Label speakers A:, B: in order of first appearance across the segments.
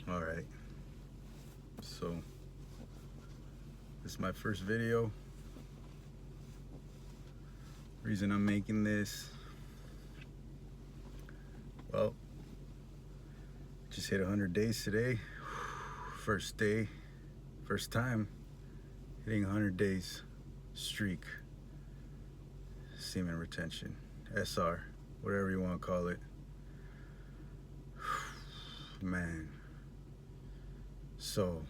A: All right, so this is my first video. Reason I'm making this, well, just hit 100 days today. First day, first time hitting 100 days streak. Semen retention, SR, whatever you want to call it. Man, so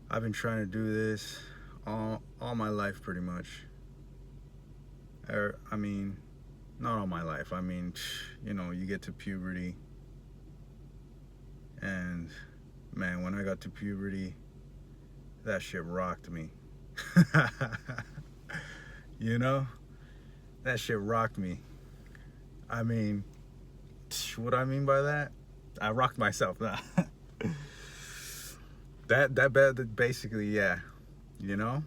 A: I've been trying to do this all my life pretty much. I mean, not all my life. I mean, you know, you get to puberty, and man, when I got to puberty, that shit rocked me. You know, that shit rocked me. I mean, what I mean by that, I rocked myself. that basically, yeah. You know,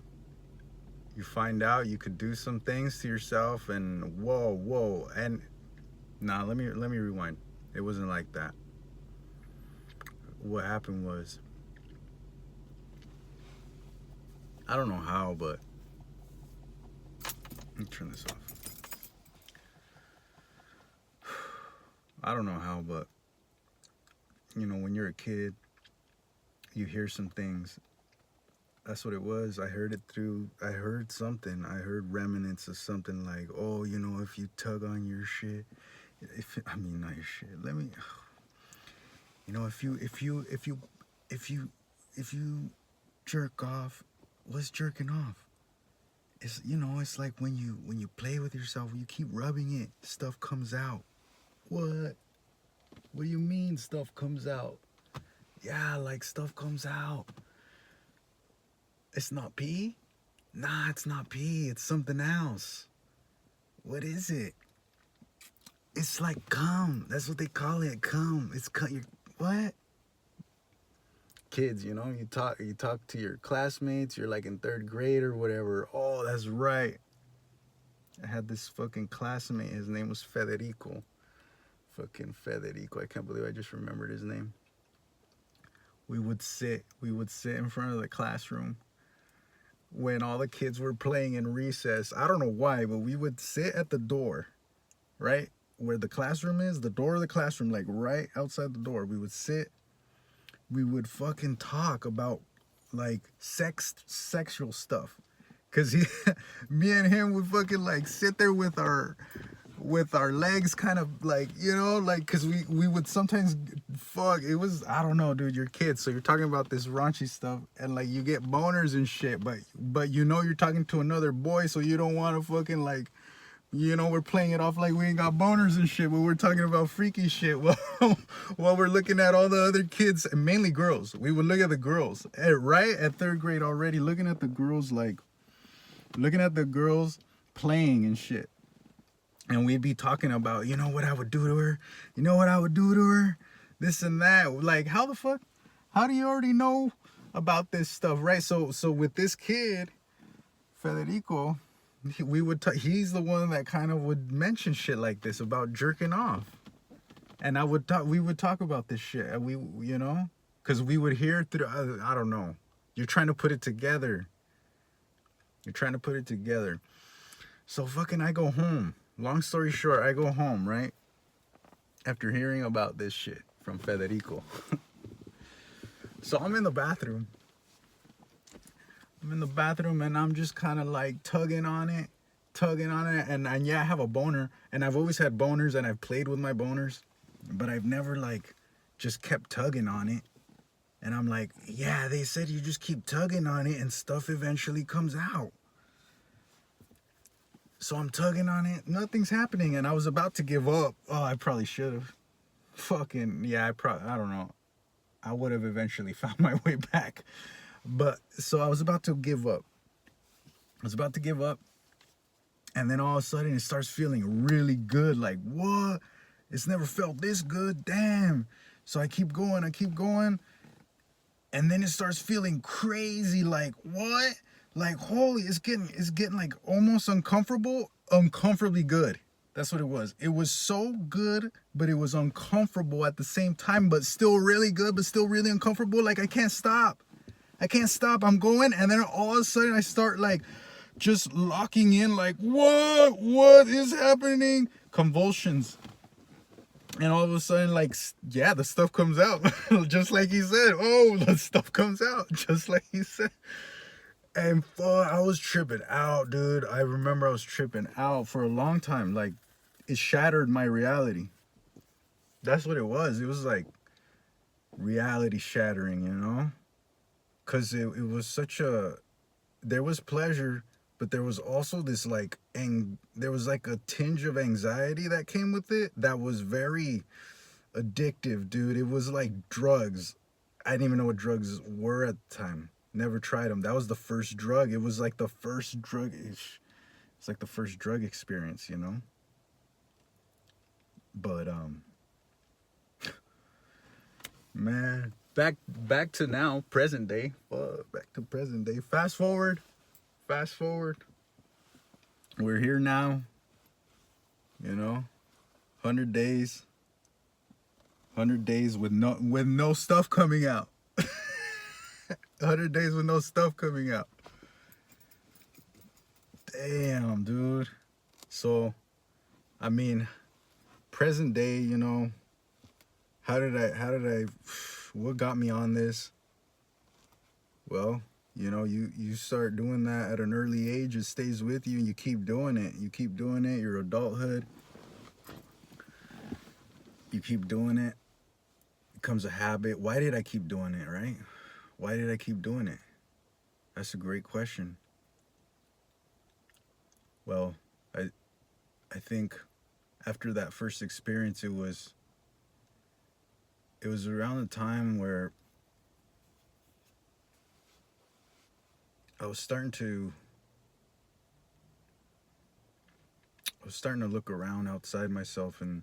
A: you find out you could do some things to yourself, and whoa, and nah. Let me rewind. It wasn't like that. What happened was, I don't know how, but let me turn this off. I don't know how, but you know, when you're a kid, you hear some things. That's what it was. I heard something. I heard remnants of something like, oh, you know, if you tug on your shit, I mean, not your shit. You know, if you jerk off, what's jerking off? It's, you know, it's like when you play with yourself, when you keep rubbing it, stuff comes out. What? What do you mean stuff comes out? Yeah, like stuff comes out. It's not pee? Nah, it's not pee. It's something else. What is it? It's like cum. That's what they call it. Cum. It's cum. What? Kids, you know, you talk to your classmates. You're like in 3rd grade or whatever. Oh, that's right. I had this fucking classmate. His name was Federico. Fucking Federico. I can't believe I just remembered his name. We would sit in front of the classroom when all the kids were playing in recess. I don't know why, but we would sit at the door, right where the classroom is, the door of the classroom, like right outside the door. We would sit. We would fucking talk about like sexual stuff, cause me and him would fucking like sit there with our legs kind of like, you know, like, cause we would sometimes, fuck, it was, I don't know, dude, you're kids, so you're talking about this raunchy stuff, and like you get boners and shit, but you know you're talking to another boy, so you don't want to fucking like, you know, we're playing it off like we ain't got boners and shit, but we're talking about freaky shit while we're looking at all the other kids, and mainly girls. We would look at the girls, right at 3rd grade already, looking at the girls playing and shit. And we'd be talking about, you know what I would do to her? You know what I would do to her? This and that. Like, how the fuck? How do you already know about this stuff, right? So with this kid, Federico, he's the one that kind of would mention shit like this about jerking off. And we would talk about this shit. And we, you know, because we would hear through, I don't know. You're trying to put it together. So fucking I go home. Long story short, I go home, right? After hearing about this shit from Federico. So I'm in the bathroom. And I'm just kind of like tugging on it. And yeah, I have a boner. And I've always had boners, and I've played with my boners. But I've never like just kept tugging on it. And I'm like, yeah, they said you just keep tugging on it and stuff eventually comes out. So I'm tugging on it, nothing's happening, and I was about to give up. Oh, I probably should have. Fucking, yeah, I don't know. I would have eventually found my way back. But, so I was about to give up. And then all of a sudden it starts feeling really good. Like, what? It's never felt this good, damn. So I keep going. And then it starts feeling crazy, like, what? Like, holy, it's getting like almost uncomfortably good. That's what it was. It was so good, but it was uncomfortable at the same time, but still really good, but still really uncomfortable. Like, I can't stop. I can't stop. I'm going, and then all of a sudden I start like just locking in, like, what is happening? Convulsions. And all of a sudden, like, yeah, the stuff comes out. Just like he said. Oh, the stuff comes out. Just like he said. And I was tripping out, dude. I remember I was tripping out for a long time. Like, it shattered my reality. That's what it was. It was like reality shattering, you know? Because it was such a... There was pleasure, but there was also this, like, there was, like, a tinge of anxiety that came with it that was very addictive, dude. It was like drugs. I didn't even know what drugs were at the time. Never tried them. That was the first drug. It was like the first drug. It's like the first drug experience, you know? But, man, back to now, present day. Back to present day. Fast forward. We're here now, you know? 100 days. 100 days with no stuff coming out. 100 days with no stuff coming out. Damn, dude. So, I mean, present day, you know, what got me on this? Well, you know, you start doing that at an early age, it stays with you, and you keep doing it. You keep doing it, your adulthood. You keep doing it. It becomes a habit. Why did I keep doing it, right? Why did I keep doing it? That's a great question. Well, I think after that first experience, it was around the time where I was starting to look around outside myself and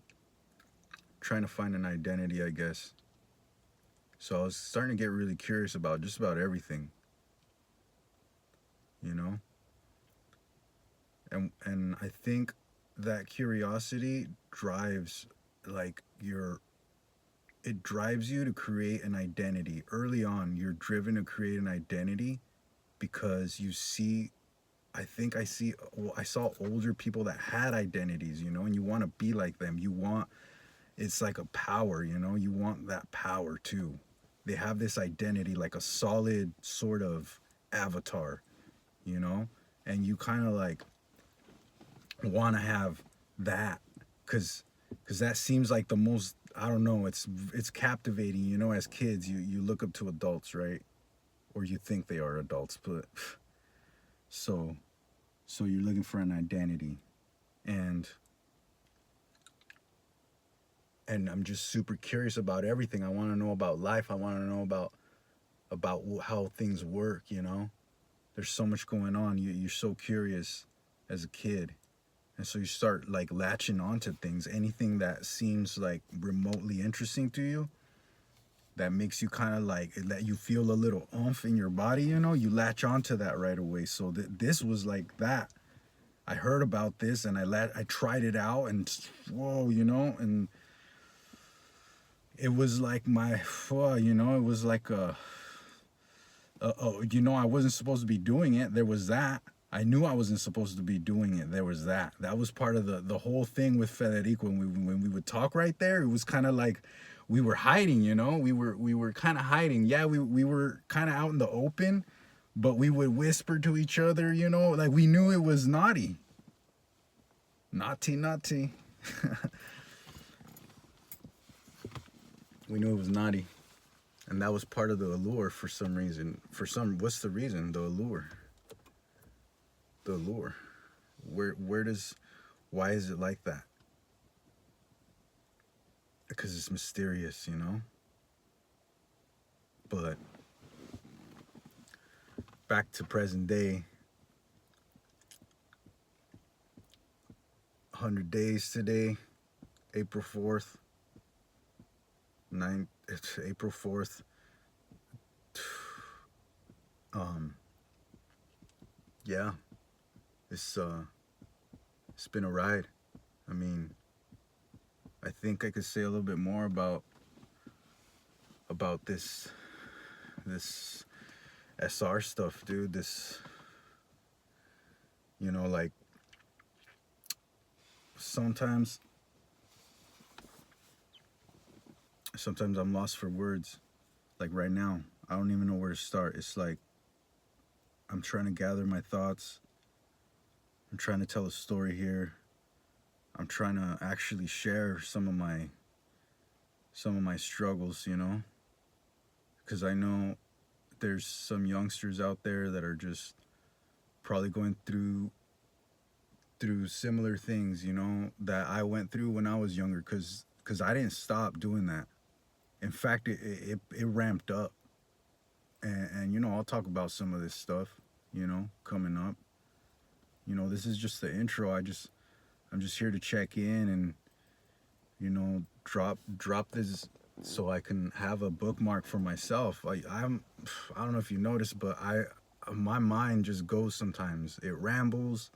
A: trying to find an identity, I guess. So I was starting to get really curious about just about everything, you know? And I think that curiosity drives it drives you to create an identity. Early on, you're driven to create an identity because you see, I saw older people that had identities, you know, and you want to be like them. It's like a power, you know, you want that power too. They have this identity, like a solid sort of avatar, you know, and you kind of like want to have that because that seems like the most, I don't know, it's captivating, you know. As kids, you look up to adults, right? Or you think they are adults, but so you're looking for an identity, and I'm just super curious about everything. I want to know about life. I want to know about how things work, you know. There's so much going on. You're so curious as a kid. And so you start like latching onto things. Anything that seems like remotely interesting to you, that makes you kind of like, that you feel a little oomph in your body, you know, you latch onto that right away. So this was like that. I heard about this and I tried it out, and whoa, you know, and it was like you know, it was like you know, I wasn't supposed to be doing it. There was that. I knew I wasn't supposed to be doing it. There was that. That was part of the whole thing with Federico. When we would talk right there, it was kind of like we were hiding, you know? We were kind of hiding. Yeah, we were kind of out in the open, but we would whisper to each other, you know? Like we knew it was naughty. Naughty. We knew it was naughty. And that was part of the allure for some reason. What's the reason? The allure. Why is it like that? Because it's mysterious, you know? But back to present day. 100 days today, April 4th. It's April 4th. Yeah. It's been a ride. I mean, I think I could say a little bit more about this SR stuff, dude. This, you know, like sometimes I'm lost for words. Like right now, I don't even know where to start. It's like I'm trying to gather my thoughts. I'm trying to tell a story here. I'm trying to actually share some of my struggles, you know, because I know there's some youngsters out there that are just probably going through similar things, you know, that I went through when I was younger, because I didn't stop doing that. In fact, it ramped up. And, you know, I'll talk about some of this stuff, you know, coming up. You know, this is just the intro. I'm just here to check in and, you know, drop this so I can have a bookmark for myself. I don't know if you noticed, but my mind just goes sometimes. It rambles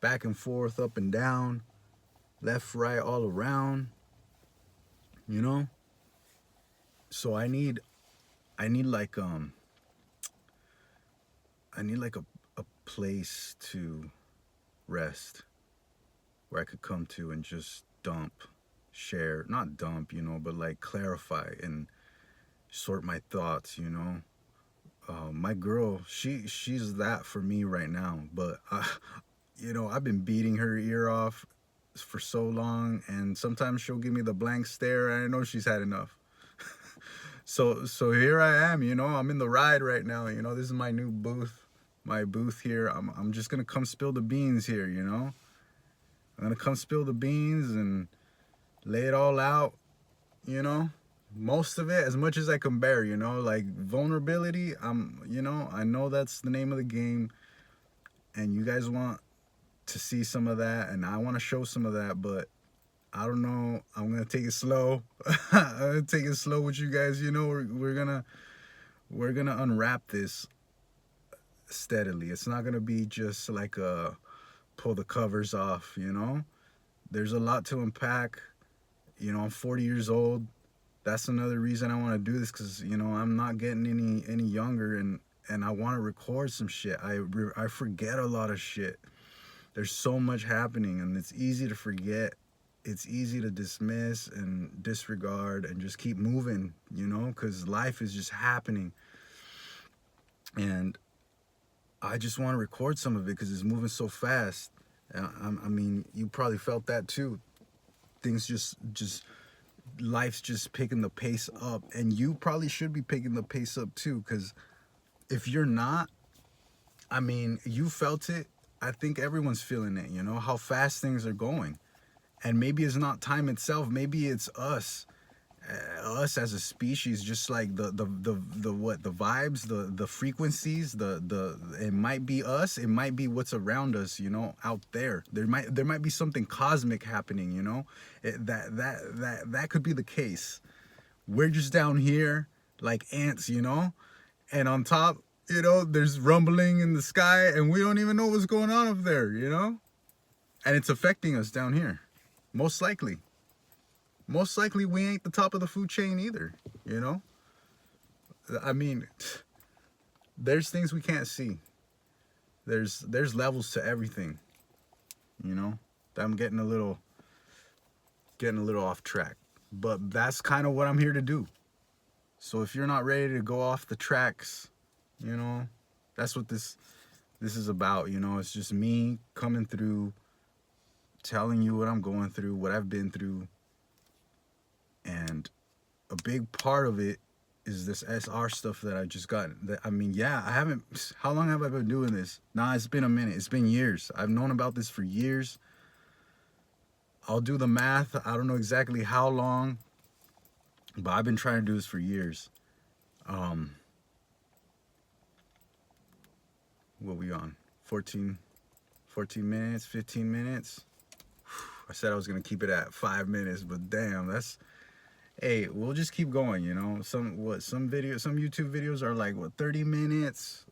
A: back and forth, up and down, left, right, all around, you know? So I need like a place to rest where I could come to and just share, not dump, you know, but like clarify and sort my thoughts, you know. My girl, she's that for me right now, but you know, I've been beating her ear off for so long, and sometimes she'll give me the blank stare, and I know she's had enough. So here I am, you know, I'm in the ride right now, you know. This is my new booth, here. I'm just gonna come spill the beans here, you know. I'm gonna come spill the beans and lay it all out, you know. Most of it, as much as I can bear, you know. Like vulnerability, you know, I know that's the name of the game, and you guys want to see some of that, and I want to show some of that, but I don't know. I'm gonna take it slow. I'm gonna take it slow with you guys. You know, we're gonna unwrap this steadily. It's not gonna be just like a pull the covers off. You know, there's a lot to unpack. You know, I'm 40 years old. That's another reason I want to do this, because you know, I'm not getting any younger, and I want to record some shit. I forget a lot of shit. There's so much happening, and it's easy to forget. It's easy to dismiss and disregard and just keep moving, you know, because life is just happening. And I just want to record some of it because it's moving so fast. I mean, you probably felt that too. Things just life's just picking the pace up, and you probably should be picking the pace up too, because if you're not, I mean, you felt it. I think everyone's feeling it, you know, how fast things are going. And maybe it's not time itself. Maybe it's us as a species, just like the vibes, the frequencies, it might be us. It might be what's around us, you know, out there. There might be something cosmic happening, you know. That could be the case. We're just down here like ants, you know, and on top, you know, there's rumbling in the sky, and we don't even know what's going on up there, you know, and it's affecting us down here. Most likely we ain't the top of the food chain either, you know. I mean, there's things we can't see. There's levels to everything, you know. I'm getting a little off track, but that's kind of what I'm here to do. So if you're not ready to go off the tracks, you know, that's what this is about, you know. It's just me coming through, telling you what I'm going through, what I've been through. And a big part of it is this SR stuff that I just got. I mean, yeah, how long have I been doing this? Nah, it's been a minute. It's been years. I've known about this for years. I'll do the math. I don't know exactly how long, but I've been trying to do this for years. What we on? 14 minutes, 15 minutes. I said I was gonna keep it at 5 minutes, but damn, hey, we'll just keep going, you know. Some YouTube videos are like 30 minutes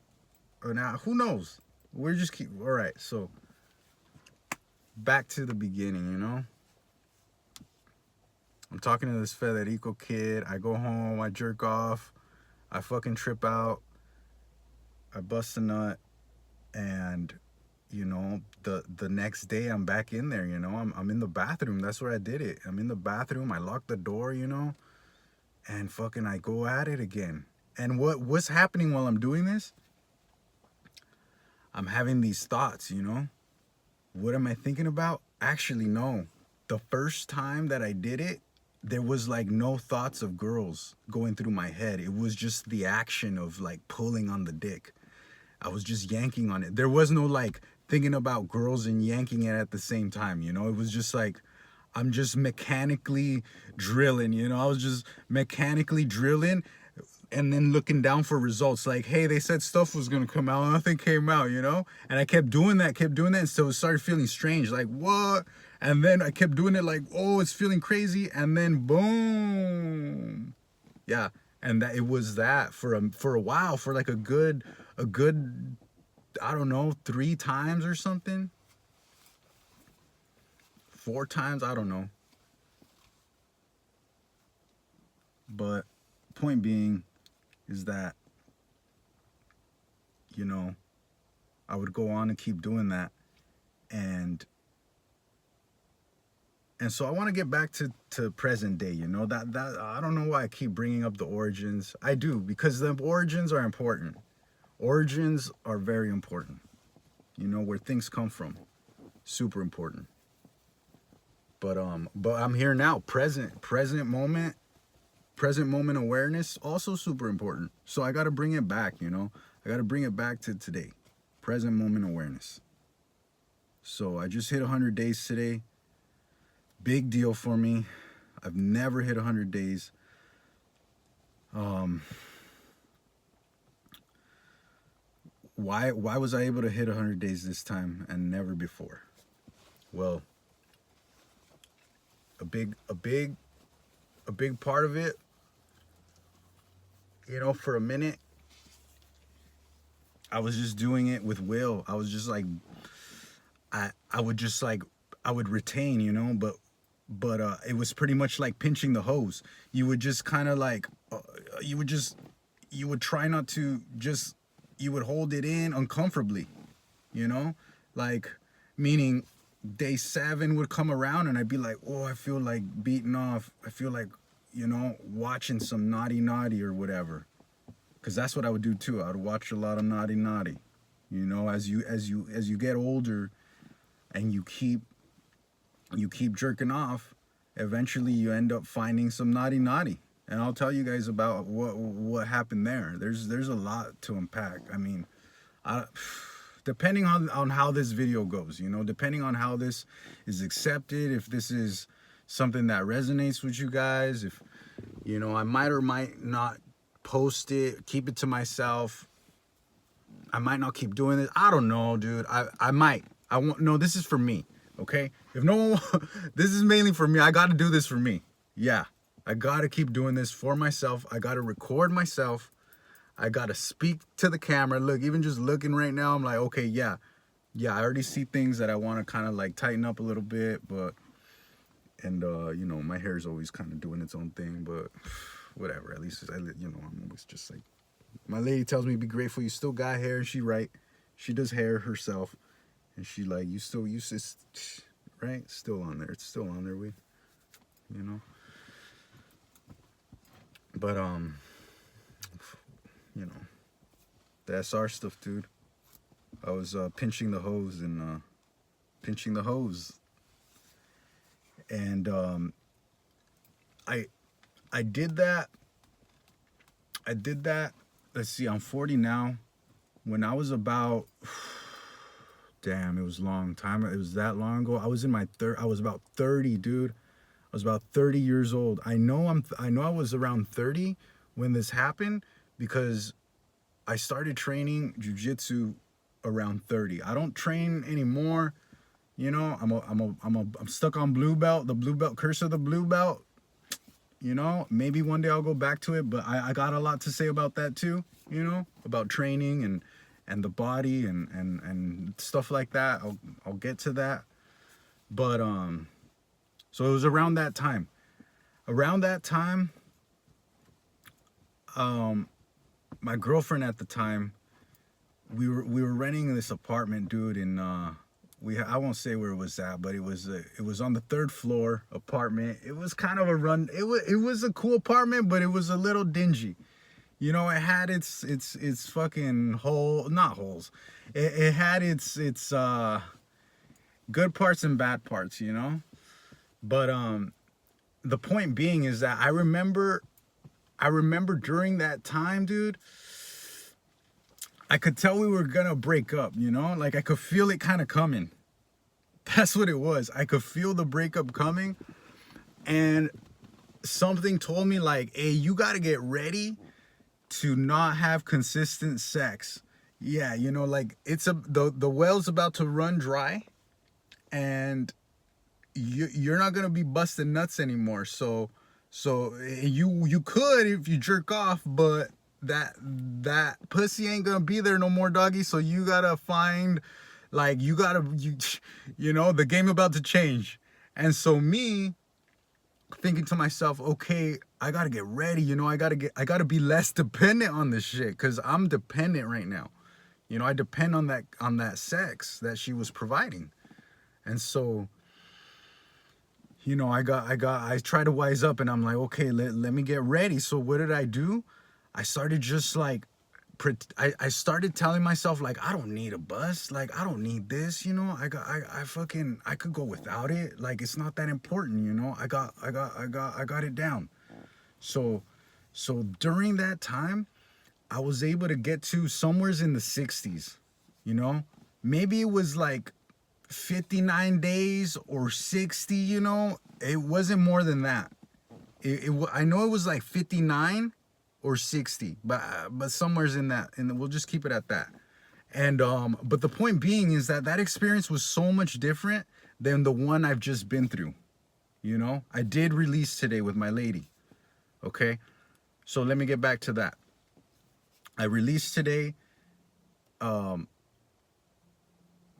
A: or now, who knows? We're just all right. So back to the beginning, you know? I'm talking to this Federico kid. I go home, I jerk off, I fucking trip out, I bust a nut, and you know, the next day I'm back in there, you know? I'm in the bathroom. That's where I did it. I'm in the bathroom, I lock the door, you know, and fucking I go at it again. And what's happening while I'm doing this? I'm having these thoughts, you know? What am I thinking about? Actually, no. The first time that I did it, there was like no thoughts of girls going through my head. It was just the action of like pulling on the dick. I was just yanking on it. There was no like thinking about girls and yanking it at the same time, you know? It was just like I'm just mechanically drilling, you know? I was just mechanically drilling and then looking down for results. Like, hey, they said stuff was gonna come out, nothing came out, you know? And I kept doing that, and so it started feeling strange. Like, what? And then I kept doing it like, oh, it's feeling crazy, and then boom. Yeah. And that it was that for a while, for like a good, I don't know, 3 times or something. 4 times, I don't know. But point being is that, you know, I would go on and keep doing that. And so I want to get back to present day, you know, that I don't know why I keep bringing up the origins. I do, because the origins are important. Origins are very important. You know, where things come from. Super important. But I'm here now, present moment awareness, also super important. So I got to bring it back, you know. I got to bring it back to today. Present moment awareness. So I just hit 100 days today. Big deal for me. I've never hit 100 days. Why was I able to hit 100 days this time and never before? Well, a big part of it, you know, for a minute I was just doing it with will. I was just like I would retain, you know, but it was pretty much like pinching the hose. You would just kind of like you would try not to just, you would hold it in uncomfortably, you know, like, meaning day 7 would come around and I'd be like, oh, I feel like beating off. I feel like, you know, watching some naughty or whatever. Because that's what I would do too. I would watch a lot of naughty. You know, as you get older and you keep jerking off, eventually you end up finding some naughty. And I'll tell you guys about what happened there. There's a lot to unpack. I mean, depending on how this video goes, you know, depending on how this is accepted, if this is something that resonates with you guys, if, you know, I might or might not post it, keep it to myself. I might not keep doing this. I don't know, dude. I might. I won't. No, this is for me. Okay? If no one, this is mainly for me. I got to do this for me. Yeah. I got to keep doing this for myself. I got to record myself. I got to speak to the camera. Look, even just looking right now, I'm like, okay, yeah, I already see things that I want to kind of like tighten up a little bit, but, and, you know, my hair is always kind of doing its own thing, but whatever. At least, you know, I'm always just like, my lady tells me, be grateful you still got hair, and she right. She does hair herself, and she like, you still, right? Still on there. It's still on there, you know. But, you know, the SR stuff, dude. I was pinching the hose and I did that. Let's see, I'm 40 now. When I was about, damn, it was a long time. It was that long ago. I was in my I was about 30, dude. I was about 30 years old. I know I was around 30 when this happened, because I started training jiu-jitsu around 30. I don't train anymore. You know, I'm stuck on blue belt, the blue belt, curse of the blue belt. You know, maybe one day I'll go back to it, but I got a lot to say about that too, you know, about training and the body and stuff like that. I'll get to that. But so it was around that time. Around that time, my girlfriend at the time, we were renting this apartment, dude, and I won't say where it was at, but it was on the third floor apartment. It was kind of a run. It was a cool apartment, but it was a little dingy. You know, it had its fucking not holes. It had its good parts and bad parts, you know. But the point being is that I remember during that time, dude, I could tell we were gonna break up, you know? Like I could feel it kind of coming. That's what it was. I could feel the breakup coming, and something told me like, "Hey, you got to get ready to not have consistent sex." Yeah, you know, like the well's about to run dry, and you're not gonna be busting nuts anymore. So you could if you jerk off, but that pussy ain't gonna be there no more, doggy. So you gotta find, like, you know, the game about to change. And so me thinking to myself, okay, I gotta get ready. You know, I gotta be less dependent on this shit, because I'm dependent right now. You know, I depend on that sex that she was providing. And so, you know, I try to wise up, and I'm like, okay, let me get ready. So what did I do? I started just like, I started telling myself, like, I don't need a bus. Like, I don't need this, you know. I could go without it. Like, it's not that important, you know. I got it down. So during that time, I was able to get to somewheres in the 60s, you know. Maybe it was like 59 days or 60, you know. It wasn't more than that. I know it was like 59 or 60, but somewhere's in that, and we'll just keep it at that. And but the point being is that experience was so much different than the one I've just been through. You know, I did release today with my lady. Okay, so let me get back to that. I released today,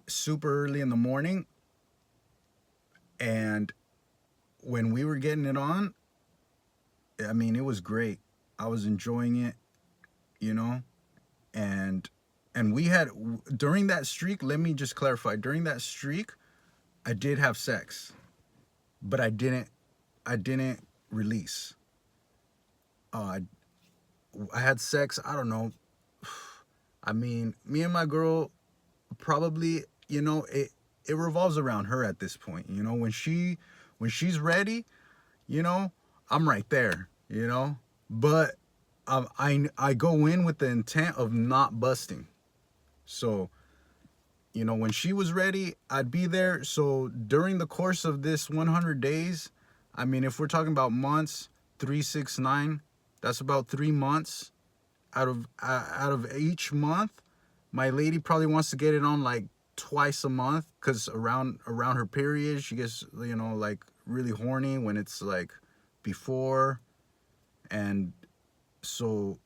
A: super early in the morning, and when we were getting it on, I mean, it was great. I was enjoying it, you know. And we had, during that streak, let me just clarify, during that streak, I did have sex, but I didn't release. I had sex, I don't know. I mean, me and my girl, probably, you know, it revolves around her at this point. You know, when she's ready, you know, I'm right there, you know. But I go in with the intent of not busting. So, you know, when she was ready, I'd be there. So during the course of this 100 days, I mean, if we're talking about months, 3, 6, 9, that's about 3 months out of each month. My lady probably wants to get it on like twice a month, because around her period, she gets, you know, like really horny when it's like before. And so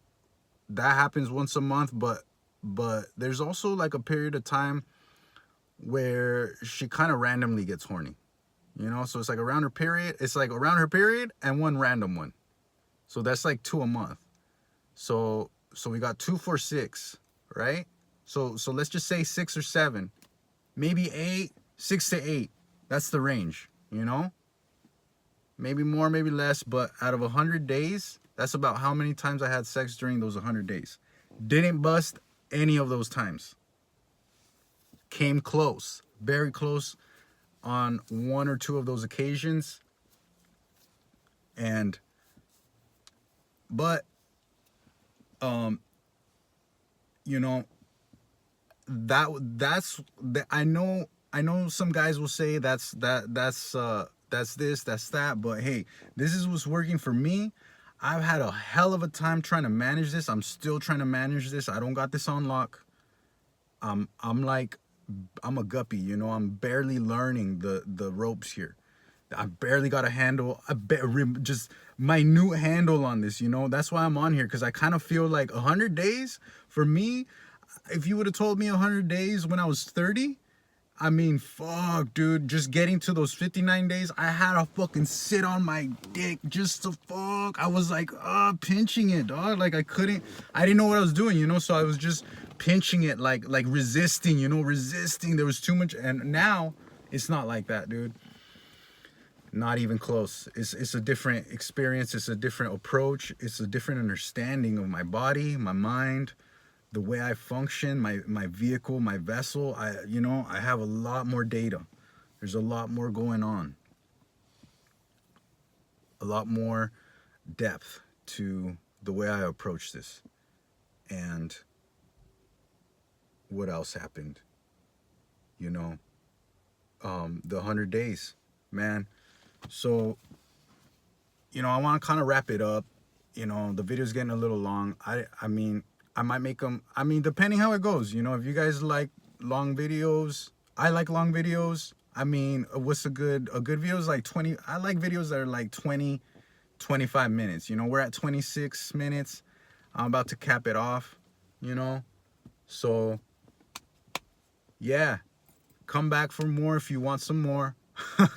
A: that happens once a month, but there's also like a period of time where she kind of randomly gets horny, you know. So it's like around her period, and one random one. So that's like 2 a month. So we got 2, 4, 6, right? So let's just say 6 or 7, maybe 8, 6 to 8. That's the range, you know. Maybe more, maybe less, but out of 100 days, that's about how many times I had sex during those 100 days. Didn't bust any of those times. Came close, very close on 1 or 2 of those occasions. But you know, that's I know some guys will say that's this, that's that, but hey, this is what's working for me. I've had a hell of a time trying to manage this. I'm still trying to manage this. I don't got this on lock. I'm a guppy, you know. I'm barely learning the ropes here. I barely got a handle, just minute handle on this, you know. That's why I'm on here, because I kind of feel like 100 days for me. If you would have told me 100 days when I was 30, I mean, fuck, dude. Just getting to those 59 days, I had to fucking sit on my dick just to fuck. I was like, pinching it, dog. Like I didn't know what I was doing, you know? So I was just pinching it, like resisting, you know, resisting. There was too much. And now it's not like that, dude. Not even close. It's a different experience. It's a different approach. It's a different understanding of my body, my mind, the way I function, my vehicle, my vessel. I have a lot more data. There's a lot more going on. A lot more depth to the way I approach this. And what else happened? You know, the 100 days, man. So, I want to kind of wrap it up. The video's getting a little long. I mean, I might make them, depending how it goes. If you guys like long videos, I like long videos. I mean, what's a good video is like 20. I like videos that are like 20, 25 minutes. We're at 26 minutes. I'm about to cap it off, So, yeah, come back for more if you want some more.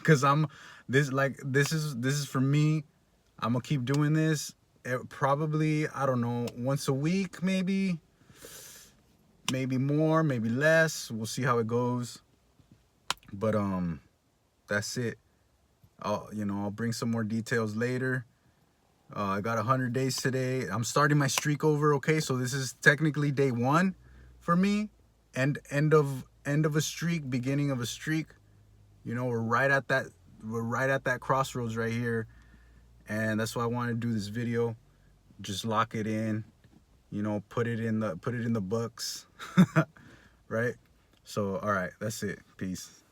A: Cause this is for me. I'm gonna keep doing this. Probably, I don't know, once a week, maybe more, maybe less. We'll see how it goes. But that's it. I'll bring some more details later. I got 100 days today. I'm starting my streak over. Okay, so this is technically day 1 for me, and end of a streak, beginning of a streak. We're right at that crossroads right here, and that's why I want to do this video. Just lock it in, put it in the books. Right? So all right, that's it. Peace.